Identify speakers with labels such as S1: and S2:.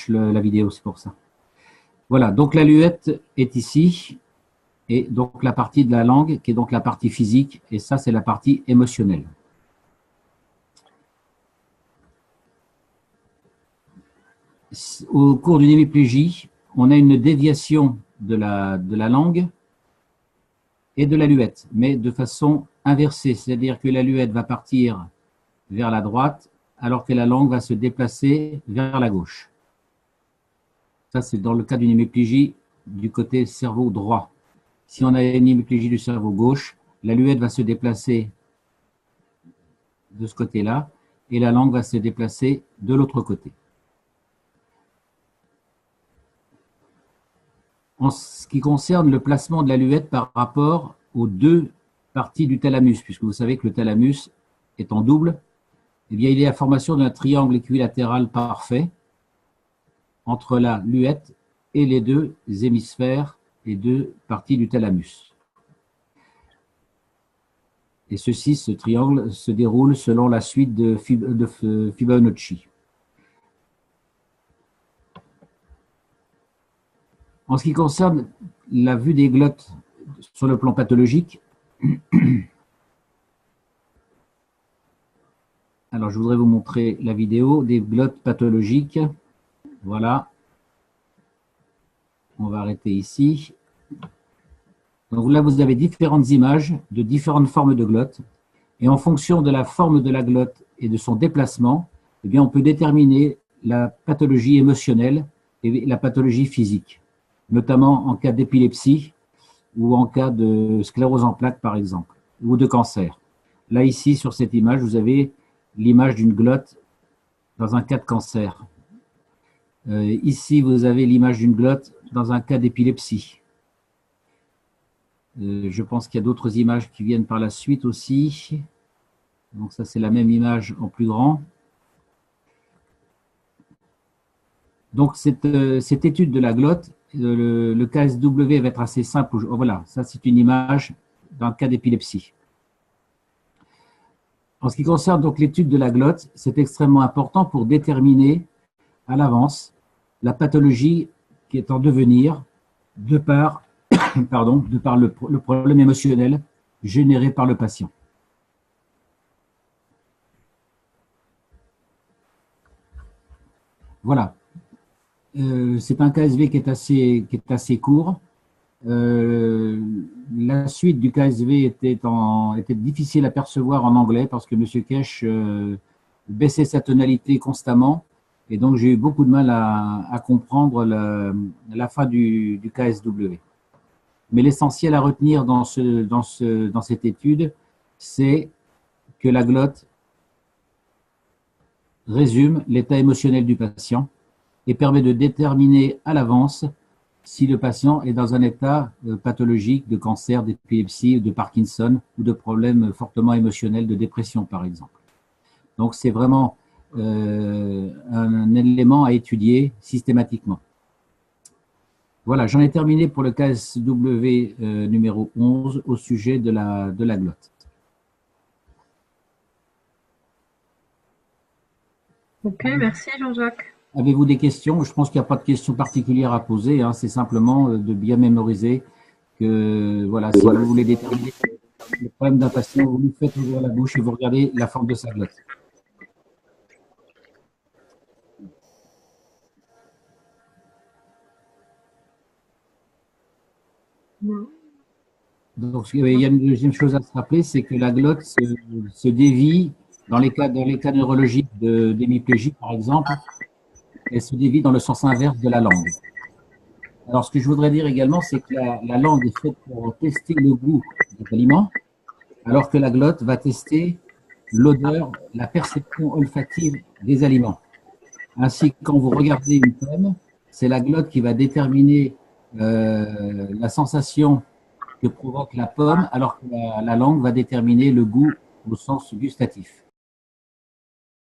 S1: la vidéo, c'est pour ça. Voilà, donc la luette est ici, et donc la partie de la langue, qui est donc la partie physique, et ça, c'est la partie émotionnelle. Au cours d'une hémiplégie, on a une déviation de la langue et de la luette, mais de façon inversée, c'est-à-dire que la luette va partir vers la droite, alors que la langue va se déplacer vers la gauche. Ça, c'est dans le cas d'une hémiplégie du côté cerveau droit. Si on a une hémiplégie du cerveau gauche, la luette va se déplacer de ce côté-là et la langue va se déplacer de l'autre côté. En ce qui concerne le placement de la luette par rapport aux deux parties du thalamus, puisque vous savez que le thalamus est en double, eh bien, il y a la formation d'un triangle équilatéral parfait entre la luette et les deux hémisphères, les deux parties du thalamus. Et ce triangle se déroule selon la suite de Fibonacci. En ce qui concerne la vue des glottes sur le plan pathologique, alors je voudrais vous montrer la vidéo des glottes pathologiques. Voilà. On va arrêter ici. Donc là, vous avez différentes images de différentes formes de glottes. Et en fonction de la forme de la glotte et de son déplacement, eh bien, on peut déterminer la pathologie émotionnelle et la pathologie physique, notamment en cas d'épilepsie ou en cas de sclérose en plaques, par exemple, ou de cancer. Là, ici, sur cette image, vous avez l'image d'une glotte dans un cas de cancer. Ici, vous avez l'image d'une glotte dans un cas d'épilepsie. Je pense qu'il y a d'autres images qui viennent par la suite aussi. Donc ça, c'est la même image en plus grand. Donc cette étude de la glotte, le KSW va être assez simple. Voilà, ça c'est une image d'un cas d'épilepsie. En ce qui concerne donc l'étude de la glotte, c'est extrêmement important pour déterminer à l'avance la pathologie qui est en devenir de par, le problème émotionnel généré par le patient. Voilà. C'est un KSV qui est assez court. La suite du KSV était difficile à percevoir en anglais parce que M. Kesch baissait sa tonalité constamment. Et donc, j'ai eu beaucoup de mal à comprendre la fin du KSW. Mais l'essentiel à retenir dans cette étude, c'est que la glotte résume l'état émotionnel du patient et permet de déterminer à l'avance si le patient est dans un état pathologique de cancer, d'épilepsie, de Parkinson ou de problèmes fortement émotionnels de dépression, par exemple. Donc, c'est vraiment un élément à étudier systématiquement. Voilà, j'en ai terminé pour le KSW numéro 11 au sujet de la glotte.
S2: Ok, merci Jean-Jacques.
S1: Avez-vous des questions? Je pense qu'il n'y a pas de questions particulières à poser, hein. C'est simplement de bien mémoriser que, voilà, si vous voulez déterminer le problème d'un patient, vous lui faites ouvrir la bouche et vous regardez la forme de sa glotte. Donc, il y a une deuxième chose à se rappeler, c'est que la glotte se dévie dans les cas neurologiques d'hémiplégie, par exemple, elle se dévie dans le sens inverse de la langue. Alors, ce que je voudrais dire également, c'est que la langue est faite pour tester le goût des aliments, alors que la glotte va tester l'odeur, la perception olfactive des aliments. Ainsi, quand vous regardez une pomme, c'est la glotte qui va déterminer la sensation que provoque la pomme, alors que la langue va déterminer le goût au sens gustatif.